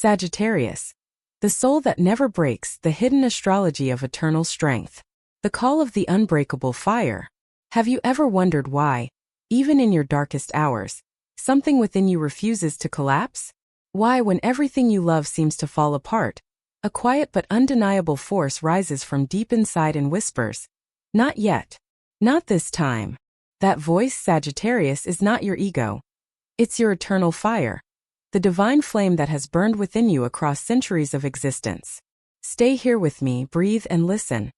Sagittarius. The soul that never breaks, the hidden astrology of eternal strength. The call of the unbreakable fire. Have you ever wondered why, even in your darkest hours, something within you refuses to collapse? Why, when everything you love seems to fall apart, a quiet but undeniable force rises from deep inside and whispers, "Not yet. Not this time." That voice, Sagittarius, is not your ego. It's your eternal fire. The divine flame that has burned within you across centuries of existence. Stay here with me, breathe and listen.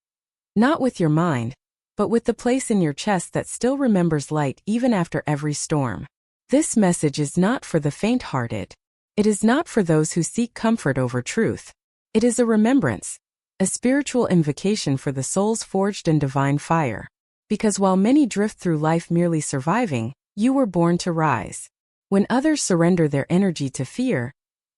Not with your mind, but with the place in your chest that still remembers light even after every storm. This message is not for the faint-hearted. It is not for those who seek comfort over truth. It is a remembrance, a spiritual invocation for the souls forged in divine fire. Because while many drift through life merely surviving, you were born to rise. When others surrender their energy to fear,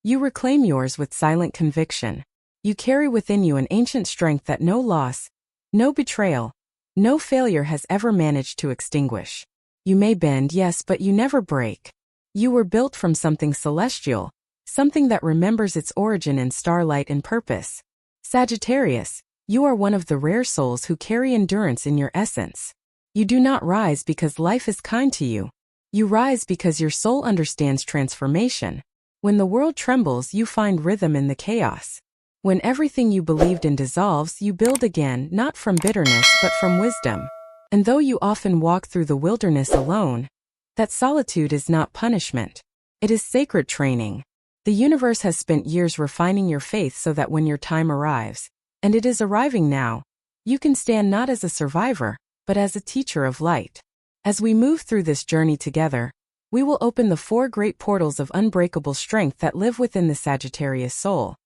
you reclaim yours with silent conviction. You carry within you an ancient strength that no loss, no betrayal, no failure has ever managed to extinguish. You may bend, yes, but you never break. You were built from something celestial, something that remembers its origin in starlight and purpose. Sagittarius, you are one of the rare souls who carry endurance in your essence. You do not rise because life is kind to you. You rise because your soul understands transformation. When the world trembles, you find rhythm in the chaos. When everything you believed in dissolves, you build again, not from bitterness but from wisdom. And though you often walk through the wilderness alone, that solitude is not punishment. It is sacred training. The universe has spent years refining your faith so that when your time arrives, and it is arriving now, you can stand not as a survivor, but as a teacher of light. As we move through this journey together, we will open the 4 great portals of unbreakable strength that live within the Sagittarius soul.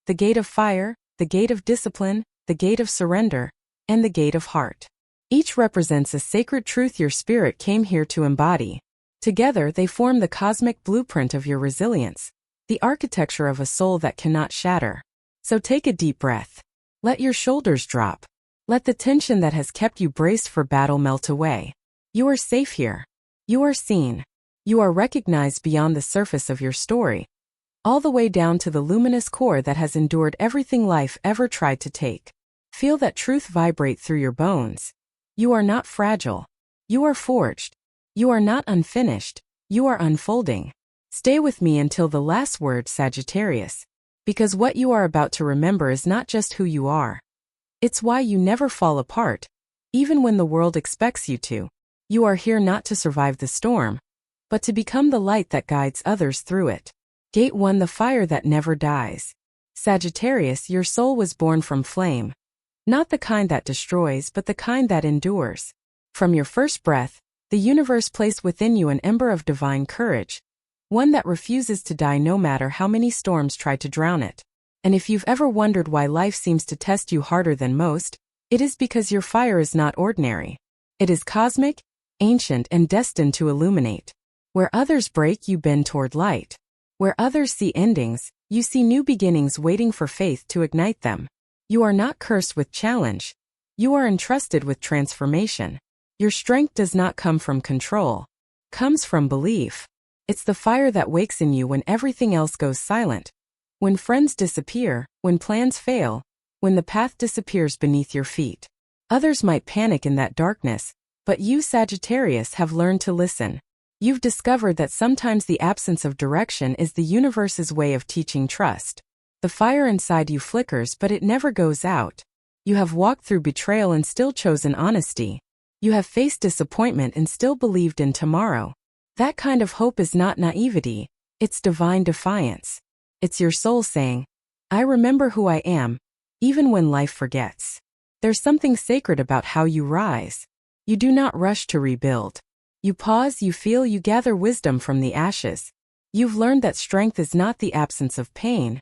The gate of fire, the gate of discipline, the gate of surrender, and the gate of heart. Each represents a sacred truth your spirit came here to embody. Together they form the cosmic blueprint of your resilience, the architecture of a soul that cannot shatter. So take a deep breath. Let your shoulders drop. Let the tension that has kept you braced for battle melt away. You are safe here. You are seen. You are recognized beyond the surface of your story, all the way down to the luminous core that has endured everything life ever tried to take. Feel that truth vibrate through your bones. You are not fragile. You are forged. You are not unfinished. You are unfolding. Stay with me until the last word, Sagittarius, because what you are about to remember is not just who you are. It's why you never fall apart, even when the world expects you to. You are here not to survive the storm, but to become the light that guides others through it. Gate 1, the fire that never dies. Sagittarius, your soul was born from flame. Not the kind that destroys, but the kind that endures. From your first breath, the universe placed within you an ember of divine courage, one that refuses to die no matter how many storms try to drown it. And if you've ever wondered why life seems to test you harder than most, it is because your fire is not ordinary. It is cosmic, ancient, and destined to illuminate. Where others break, you bend toward light. Where others see endings, you see new beginnings waiting for faith to ignite them. You are not cursed with challenge. You are entrusted with transformation. Your strength does not come from control. Comes from belief. It's the fire that wakes in you when everything else goes silent. When friends disappear, when plans fail, when the path disappears beneath your feet. Others might panic in that darkness, but you, Sagittarius, have learned to listen. You've discovered that sometimes the absence of direction is the universe's way of teaching trust. The fire inside you flickers, but it never goes out. You have walked through betrayal and still chosen honesty. You have faced disappointment and still believed in tomorrow. That kind of hope is not naivety, it's divine defiance. It's your soul saying, "I remember who I am, even when life forgets." There's something sacred about how you rise. You do not rush to rebuild. You pause, you feel, you gather wisdom from the ashes. You've learned that strength is not the absence of pain,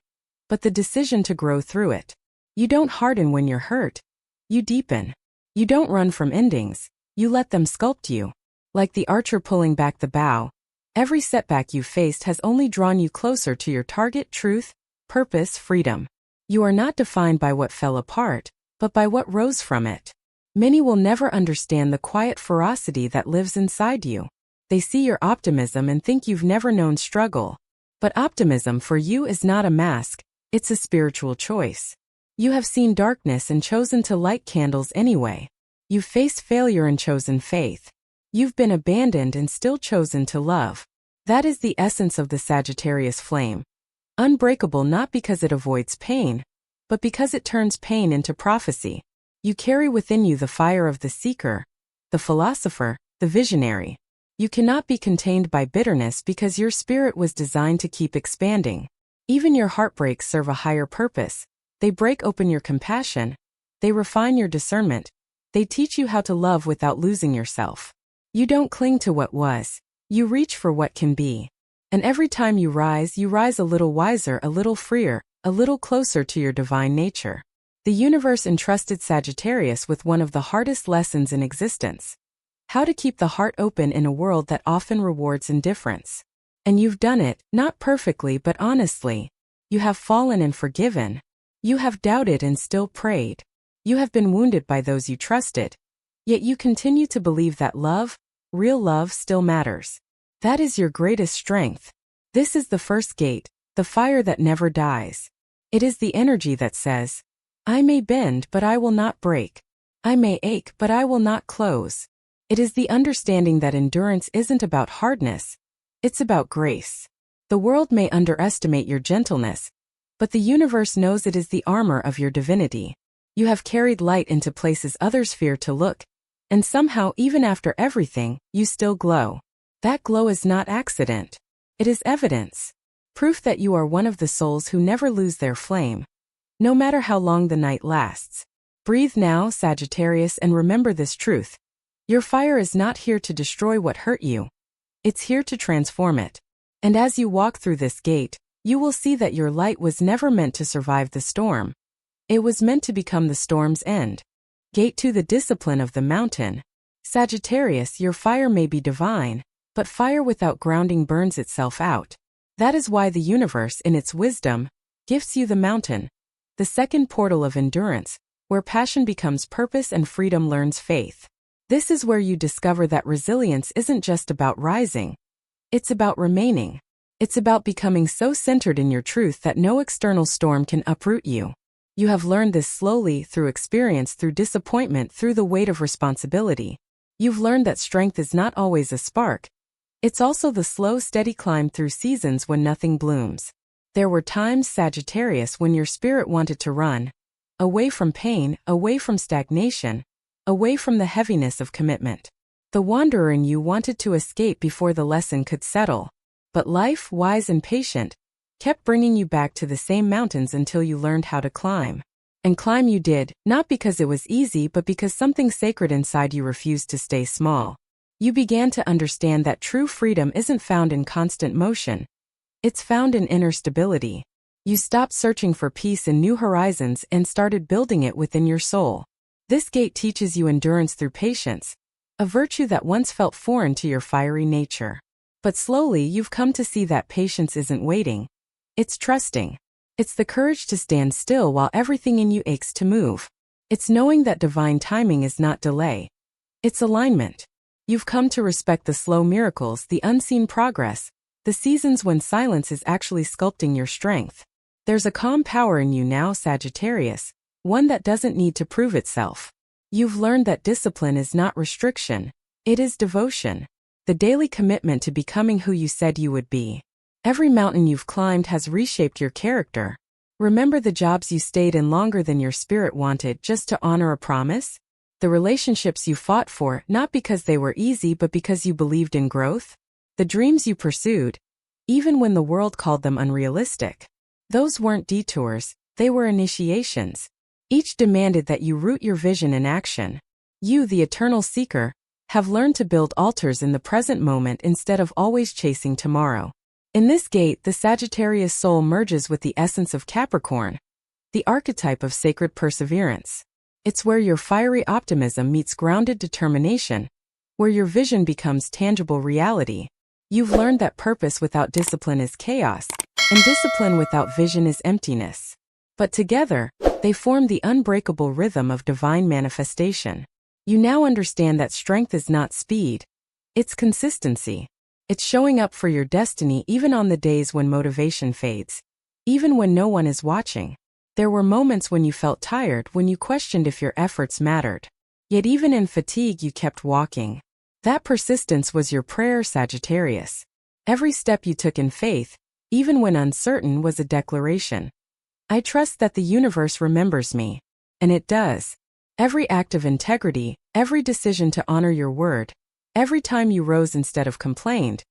but the decision to grow through it. You don't harden when you're hurt. You deepen. You don't run from endings. You let them sculpt you. Like the archer pulling back the bow, every setback you faced has only drawn you closer to your target: truth, purpose, freedom. You are not defined by what fell apart, but by what rose from it. Many will never understand the quiet ferocity that lives inside you. They see your optimism and think you've never known struggle. But optimism for you is not a mask, it's a spiritual choice. You have seen darkness and chosen to light candles anyway. You've faced failure and chosen faith. You've been abandoned and still chosen to love. That is the essence of the Sagittarius flame. Unbreakable not because it avoids pain, but because it turns pain into prophecy. You carry within you the fire of the seeker, the philosopher, the visionary. You cannot be contained by bitterness because your spirit was designed to keep expanding. Even your heartbreaks serve a higher purpose. They break open your compassion. They refine your discernment. They teach you how to love without losing yourself. You don't cling to what was. You reach for what can be. And every time you rise a little wiser, a little freer, a little closer to your divine nature. The universe entrusted Sagittarius with one of the hardest lessons in existence. How to keep the heart open in a world that often rewards indifference. And you've done it, not perfectly but honestly. You have fallen and forgiven. You have doubted and still prayed. You have been wounded by those you trusted. Yet you continue to believe that love, real love, still matters. That is your greatest strength. This is the first gate, the fire that never dies. It is the energy that says, I may bend but I will not break. I may ache but I will not close. It is the understanding that endurance isn't about hardness. It's about grace. The world may underestimate your gentleness, but the universe knows it is the armor of your divinity. You have carried light into places others fear to look, and somehow, even after everything, you still glow. That glow is not accident. It is evidence. Proof that you are one of the souls who never lose their flame. No matter how long the night lasts. Breathe now, Sagittarius, and remember this truth. Your fire is not here to destroy what hurt you. It's here to transform it. And as you walk through this gate, you will see that your light was never meant to survive the storm. It was meant to become the storm's end. Gate to the discipline of the mountain. Sagittarius, your fire may be divine, but fire without grounding burns itself out. That is why the universe, in its wisdom, gifts you the mountain, the second portal of endurance, where passion becomes purpose and freedom learns faith. This is where you discover that resilience isn't just about rising. It's about remaining. It's about becoming so centered in your truth that no external storm can uproot you. You have learned this slowly, through experience, through disappointment, through the weight of responsibility. You've learned that strength is not always a spark. It's also the slow, steady climb through seasons when nothing blooms. There were times, Sagittarius, when your spirit wanted to run. Away from pain, away from stagnation, away from the heaviness of commitment. The wanderer in you wanted to escape before the lesson could settle. But life, wise and patient, kept bringing you back to the same mountains until you learned how to climb. And climb you did, not because it was easy but because something sacred inside you refused to stay small. You began to understand that true freedom isn't found in constant motion. It's found in inner stability. You stopped searching for peace in new horizons and started building it within your soul. This gate teaches you endurance through patience, a virtue that once felt foreign to your fiery nature. But slowly you've come to see that patience isn't waiting. It's trusting. It's the courage to stand still while everything in you aches to move. It's knowing that divine timing is not delay. It's alignment. You've come to respect the slow miracles, the unseen progress, the seasons when silence is actually sculpting your strength. There's a calm power in you now, Sagittarius, one that doesn't need to prove itself. You've learned that discipline is not restriction, it is devotion. The daily commitment to becoming who you said you would be. Every mountain you've climbed has reshaped your character. Remember the jobs you stayed in longer than your spirit wanted just to honor a promise? The relationships you fought for, not because they were easy but because you believed in growth? The dreams you pursued, even when the world called them unrealistic. Those weren't detours, they were initiations. Each demanded that you root your vision in action. You, the eternal seeker, have learned to build altars in the present moment instead of always chasing tomorrow. In this gate, the Sagittarius soul merges with the essence of Capricorn, the archetype of sacred perseverance. It's where your fiery optimism meets grounded determination, where your vision becomes tangible reality. You've learned that purpose without discipline is chaos, and discipline without vision is emptiness. But together, they form the unbreakable rhythm of divine manifestation. You now understand that strength is not speed, it's consistency. It's showing up for your destiny even on the days when motivation fades. Even when no one is watching. There were moments when you felt tired, when you questioned if your efforts mattered. Yet even in fatigue you kept walking. That persistence was your prayer, Sagittarius. Every step you took in faith, even when uncertain, was a declaration. I trust that the universe remembers me. And it does. Every act of integrity, every decision to honor your word, every time you rose instead of complained,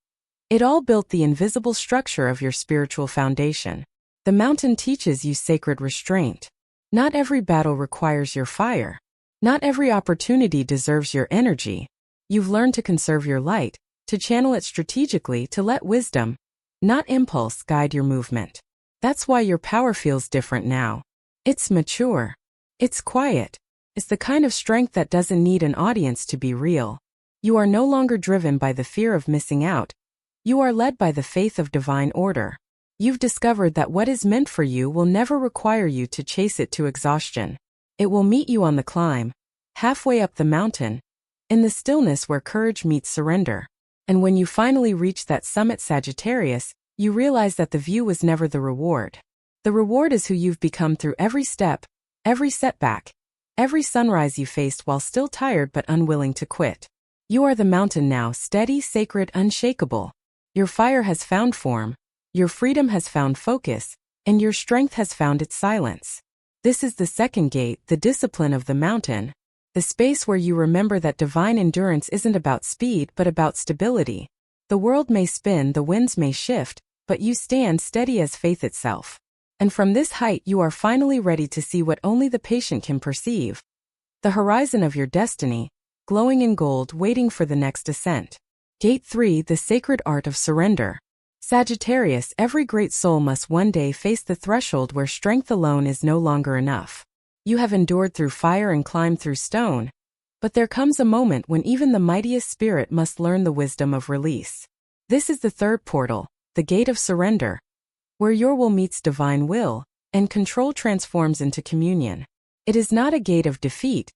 it all built the invisible structure of your spiritual foundation. The mountain teaches you sacred restraint. Not every battle requires your fire. Not every opportunity deserves your energy. You've learned to conserve your light, to channel it strategically, to let wisdom, not impulse, guide your movement. That's why your power feels different now. It's mature. It's quiet. It's the kind of strength that doesn't need an audience to be real. You are no longer driven by the fear of missing out. You are led by the faith of divine order. You've discovered that what is meant for you will never require you to chase it to exhaustion. It will meet you on the climb, halfway up the mountain, in the stillness where courage meets surrender. And when you finally reach that summit, Sagittarius, you realize that the view was never the reward. The reward is who you've become through every step, every setback, every sunrise you faced while still tired but unwilling to quit. You are the mountain now, steady, sacred, unshakable. Your fire has found form, your freedom has found focus, and your strength has found its silence. This is the second gate, the discipline of the mountain, the space where you remember that divine endurance isn't about speed but about stability. The world may spin, the winds may shift, but you stand steady as faith itself. And from this height you are finally ready to see what only the patient can perceive. The horizon of your destiny, glowing in gold, waiting for the next ascent. Gate 3, the sacred art of surrender. Sagittarius, every great soul must one day face the threshold where strength alone is no longer enough. You have endured through fire and climbed through stone, but there comes a moment when even the mightiest spirit must learn the wisdom of release. This is the third portal, the gate of surrender, where your will meets divine will, and control transforms into communion. It is not a gate of defeat,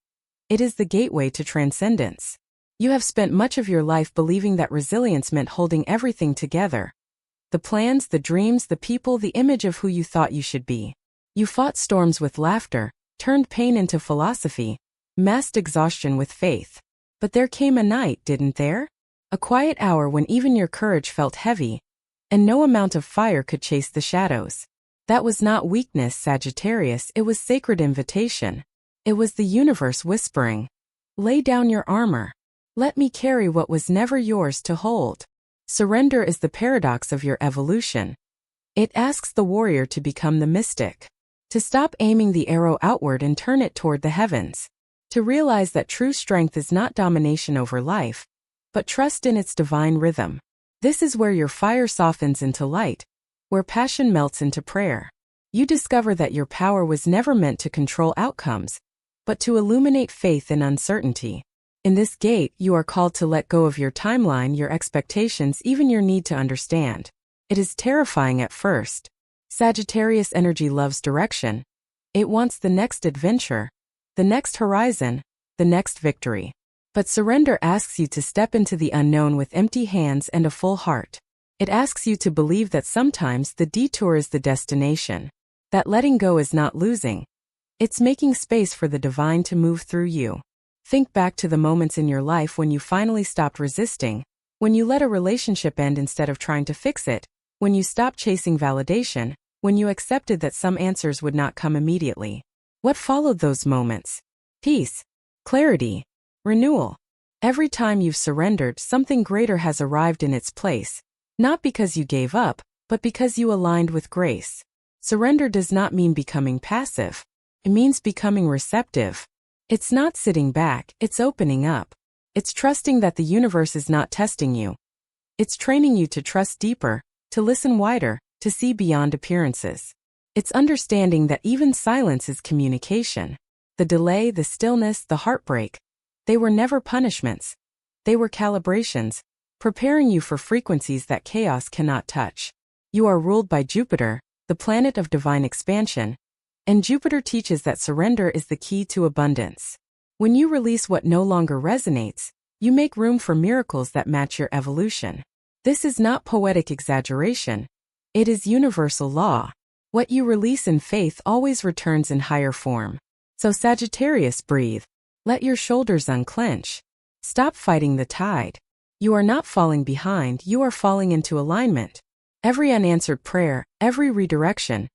it is the gateway to transcendence. You have spent much of your life believing that resilience meant holding everything together. The plans, the dreams, the people, the image of who you thought you should be. You fought storms with laughter, turned pain into philosophy, masked exhaustion with faith. But there came a night, didn't there? A quiet hour when even your courage felt heavy, and no amount of fire could chase the shadows. That was not weakness, Sagittarius, it was sacred invitation. It was the universe whispering, "Lay down your armor. Let me carry what was never yours to hold." Surrender is the paradox of your evolution. It asks the warrior to become the mystic, to stop aiming the arrow outward and turn it toward the heavens, to realize that true strength is not domination over life, but trust in its divine rhythm. This is where your fire softens into light, where passion melts into prayer. You discover that your power was never meant to control outcomes, but to illuminate faith in uncertainty. In this gate, you are called to let go of your timeline, your expectations, even your need to understand. It is terrifying at first. Sagittarius energy loves direction. It wants the next adventure, the next horizon, the next victory. But surrender asks you to step into the unknown with empty hands and a full heart. It asks you to believe that sometimes the detour is the destination, that letting go is not losing. It's making space for the divine to move through you. Think back to the moments in your life when you finally stopped resisting, when you let a relationship end instead of trying to fix it, when you stopped chasing validation, when you accepted that some answers would not come immediately. What followed those moments? Peace, clarity, renewal. Every time you've surrendered, something greater has arrived in its place, not because you gave up, but because you aligned with grace. Surrender does not mean becoming passive. It means becoming receptive. It's not sitting back, it's opening up. It's trusting that the universe is not testing you. It's training you to trust deeper, to listen wider, to see beyond appearances. It's understanding that even silence is communication. The delay, the stillness, the heartbreak, they were never punishments. They were calibrations, preparing you for frequencies that chaos cannot touch. You are ruled by Jupiter, the planet of divine expansion, and Jupiter teaches that surrender is the key to abundance. When you release what no longer resonates, you make room for miracles that match your evolution. This is not poetic exaggeration. It is universal law. What you release in faith always returns in higher form. So Sagittarius, breathe. Let your shoulders unclench. Stop fighting the tide. You are not falling behind, you are falling into alignment. Every unanswered prayer, every redirection,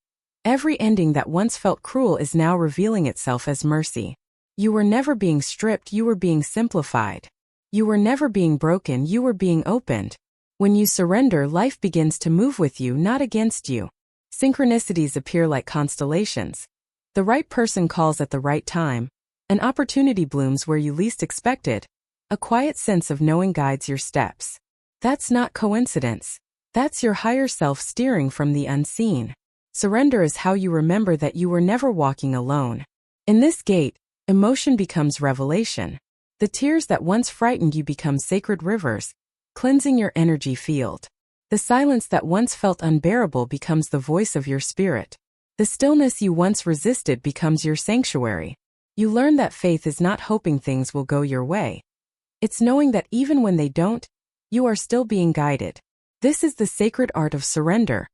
every ending that once felt cruel is now revealing itself as mercy. You were never being stripped, you were being simplified. You were never being broken, you were being opened. When you surrender, life begins to move with you, not against you. Synchronicities appear like constellations. The right person calls at the right time. An opportunity blooms where you least expect it. A quiet sense of knowing guides your steps. That's not coincidence. That's your higher self steering from the unseen. Surrender is how you remember that you were never walking alone. In this gate, emotion becomes revelation. The tears that once frightened you become sacred rivers, cleansing your energy field. The silence that once felt unbearable becomes the voice of your spirit. The stillness you once resisted becomes your sanctuary. You learn that faith is not hoping things will go your way. It's knowing that even when they don't, you are still being guided. This is the sacred art of surrender.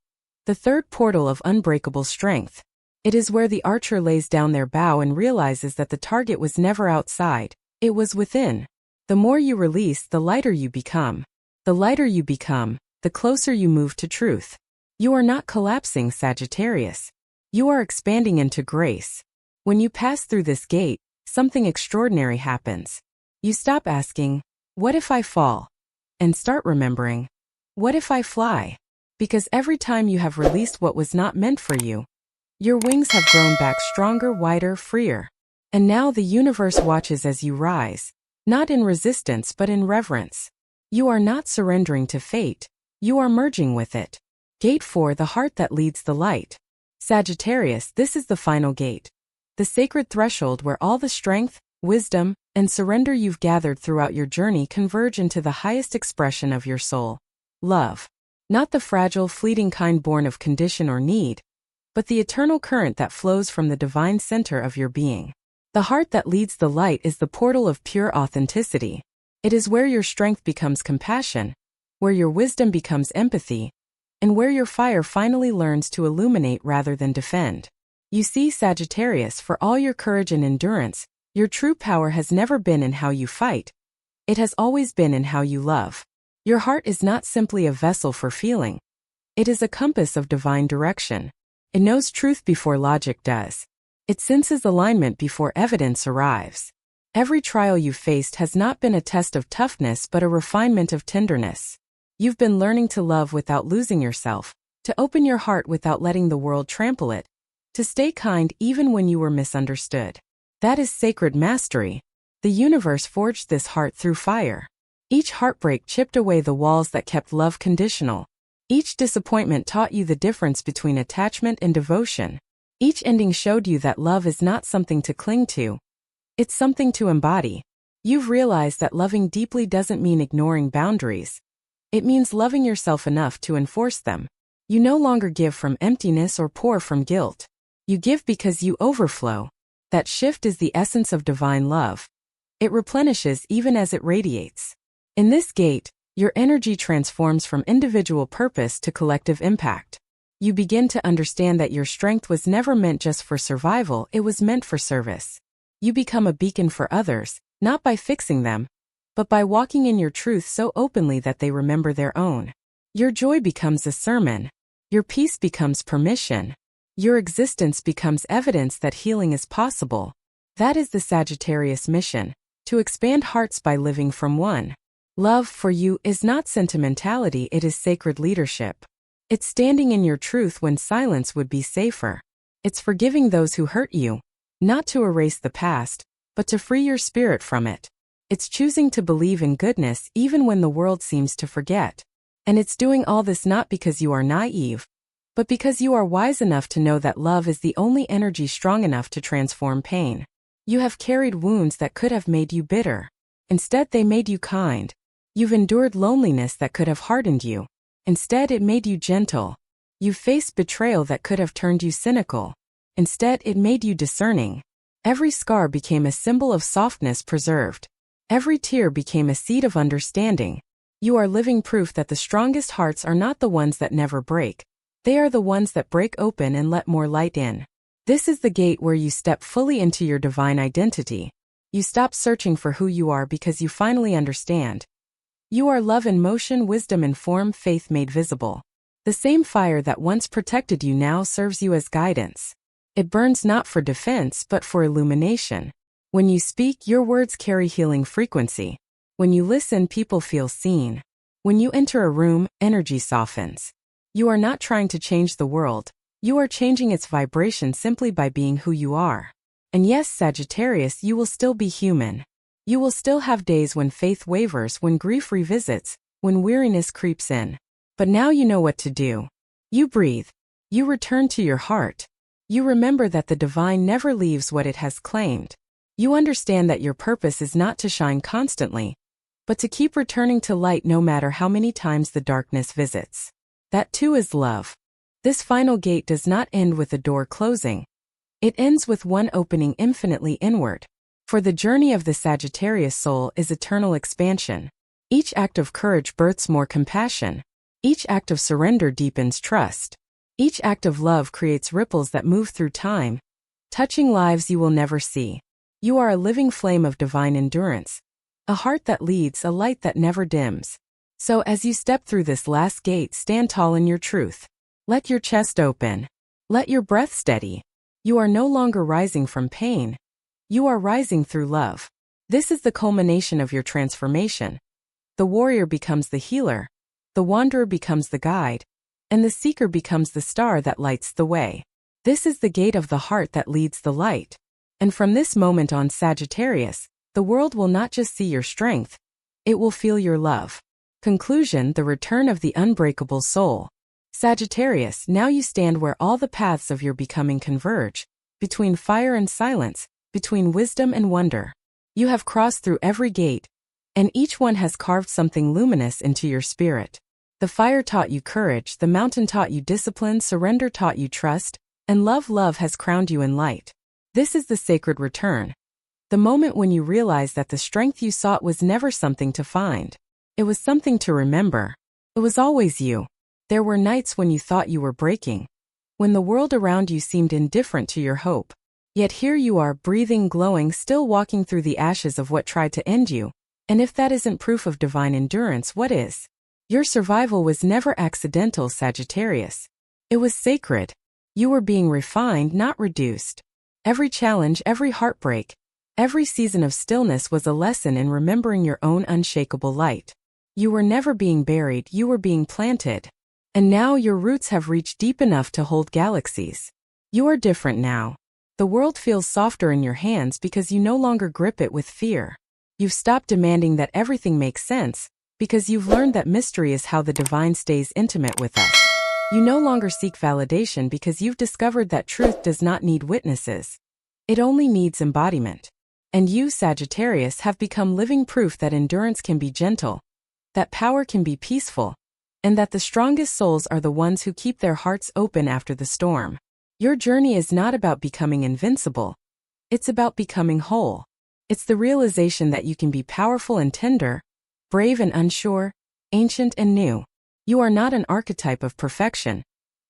The third portal of unbreakable strength. It is where the archer lays down their bow and realizes that the target was never outside, it was within. The more you release, the lighter you become. The lighter you become, the closer you move to truth. You are not collapsing, Sagittarius. You are expanding into grace. When you pass through this gate, something extraordinary happens. You stop asking, what if I fall? And start remembering, what if I fly? Because every time you have released what was not meant for you, your wings have grown back stronger, wider, freer. And now the universe watches as you rise, not in resistance but in reverence. You are not surrendering to fate, you are merging with it. Gate 4, the heart that leads the light. Sagittarius, this is the final gate. The sacred threshold where all the strength, wisdom, and surrender you've gathered throughout your journey converge into the highest expression of your soul. Love. Not the fragile, fleeting kind born of condition or need, but the eternal current that flows from the divine center of your being. The heart that leads the light is the portal of pure authenticity. It is where your strength becomes compassion, where your wisdom becomes empathy, and where your fire finally learns to illuminate rather than defend. You see, Sagittarius, for all your courage and endurance, your true power has never been in how you fight. It has always been in how you love. Your heart is not simply a vessel for feeling. It is a compass of divine direction. It knows truth before logic does. It senses alignment before evidence arrives. Every trial you've faced has not been a test of toughness but a refinement of tenderness. You've been learning to love without losing yourself, to open your heart without letting the world trample it, to stay kind even when you were misunderstood. That is sacred mastery. The universe forged this heart through fire. Each heartbreak chipped away the walls that kept love conditional. Each disappointment taught you the difference between attachment and devotion. Each ending showed you that love is not something to cling to. It's something to embody. You've realized that loving deeply doesn't mean ignoring boundaries. It means loving yourself enough to enforce them. You no longer give from emptiness or pour from guilt. You give because you overflow. That shift is the essence of divine love. It replenishes even as it radiates. In this gate, your energy transforms from individual purpose to collective impact. You begin to understand that your strength was never meant just for survival, it was meant for service. You become a beacon for others, not by fixing them, but by walking in your truth so openly that they remember their own. Your joy becomes a sermon. Your peace becomes permission. Your existence becomes evidence that healing is possible. That is the Sagittarius mission, to expand hearts by living from one. Love for you is not sentimentality, it is sacred leadership. It's standing in your truth when silence would be safer. It's forgiving those who hurt you, not to erase the past, but to free your spirit from it. It's choosing to believe in goodness even when the world seems to forget. And it's doing all this not because you are naive, but because you are wise enough to know that love is the only energy strong enough to transform pain. You have carried wounds that could have made you bitter. Instead, they made you kind. You've endured loneliness that could have hardened you. Instead, it made you gentle. You've faced betrayal that could have turned you cynical. Instead, it made you discerning. Every scar became a symbol of softness preserved. Every tear became a seed of understanding. You are living proof that the strongest hearts are not the ones that never break. They are the ones that break open and let more light in. This is the gate where you step fully into your divine identity. You stop searching for who you are because you finally understand. You are love in motion, wisdom in form, faith made visible. The same fire that once protected you now serves you as guidance. It burns not for defense but for illumination. When you speak, your words carry healing frequency. When you listen, people feel seen. When you enter a room, energy softens. You are not trying to change the world. You are changing its vibration simply by being who you are. And yes, Sagittarius, you will still be human. You will still have days when faith wavers, when grief revisits, when weariness creeps in. But now you know what to do. You breathe. You return to your heart. You remember that the divine never leaves what it has claimed. You understand that your purpose is not to shine constantly, but to keep returning to light no matter how many times the darkness visits. That too is love. This final gate does not end with a door closing. It ends with one opening infinitely inward. For the journey of the Sagittarius soul is eternal expansion. Each act of courage births more compassion. Each act of surrender deepens trust. Each act of love creates ripples that move through time, touching lives you will never see. You are a living flame of divine endurance, a heart that leads, a light that never dims. So as you step through this last gate, stand tall in your truth. Let your chest open. Let your breath steady. You are no longer rising from pain. You are rising through love. This is the culmination of your transformation. The warrior becomes the healer, the wanderer becomes the guide, and the seeker becomes the star that lights the way. This is the gate of the heart that leads the light. And from this moment on, Sagittarius, the world will not just see your strength, it will feel your love. Conclusion: the return of the unbreakable soul. Sagittarius, now you stand where all the paths of your becoming converge, between fire and silence, between wisdom and wonder. You have crossed through every gate, and each one has carved something luminous into your spirit. The fire taught you courage, the mountain taught you discipline, surrender taught you trust, and love has crowned you in light. This is the sacred return. The moment when you realize that the strength you sought was never something to find. It was something to remember. It was always you. There were nights when you thought you were breaking, when the world around you seemed indifferent to your hope. Yet here you are, breathing, glowing, still walking through the ashes of what tried to end you. And if that isn't proof of divine endurance, what is? Your survival was never accidental, Sagittarius. It was sacred. You were being refined, not reduced. Every challenge, every heartbreak, every season of stillness was a lesson in remembering your own unshakable light. You were never being buried, you were being planted. And now your roots have reached deep enough to hold galaxies. You are different now. The world feels softer in your hands because you no longer grip it with fear. You've stopped demanding that everything makes sense, because you've learned that mystery is how the divine stays intimate with us. You no longer seek validation because you've discovered that truth does not need witnesses. It only needs embodiment. And you, Sagittarius, have become living proof that endurance can be gentle, that power can be peaceful, and that the strongest souls are the ones who keep their hearts open after the storm. Your journey is not about becoming invincible. It's about becoming whole. It's the realization that you can be powerful and tender, brave and unsure, ancient and new. You are not an archetype of perfection.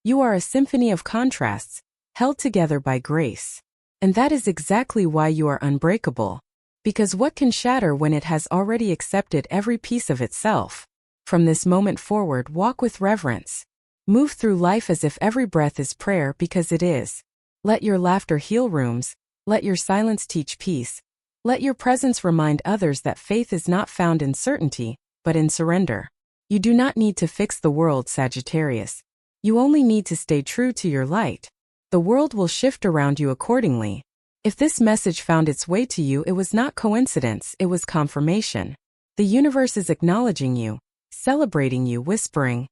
You are a symphony of contrasts, held together by grace. And that is exactly why you are unbreakable. Because what can shatter when it has already accepted every piece of itself? From this moment forward, walk with reverence. Move through life as if every breath is prayer, because it is. Let your laughter heal rooms. Let your silence teach peace. Let your presence remind others that faith is not found in certainty, but in surrender. You do not need to fix the world, Sagittarius. You only need to stay true to your light. The world will shift around you accordingly. If this message found its way to you, it was not coincidence, it was confirmation. The universe is acknowledging you, celebrating you, whispering,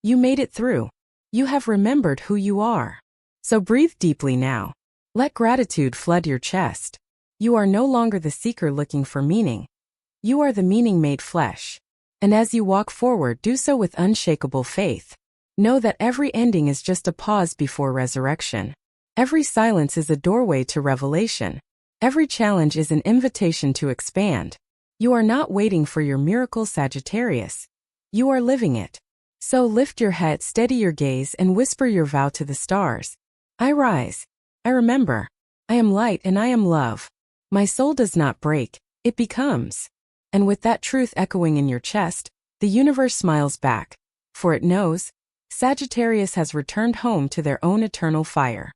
"You made it through. You have remembered who you are." So breathe deeply now. Let gratitude flood your chest. You are no longer the seeker looking for meaning. You are the meaning made flesh. And as you walk forward, do so with unshakable faith. Know that every ending is just a pause before resurrection. Every silence is a doorway to revelation. Every challenge is an invitation to expand. You are not waiting for your miracle, Sagittarius. You are living it. So lift your head, steady your gaze, and whisper your vow to the stars. I rise. I remember. I am light and I am love. My soul does not break, it becomes. And with that truth echoing in your chest, the universe smiles back, for it knows Sagittarius has returned home to their own eternal fire.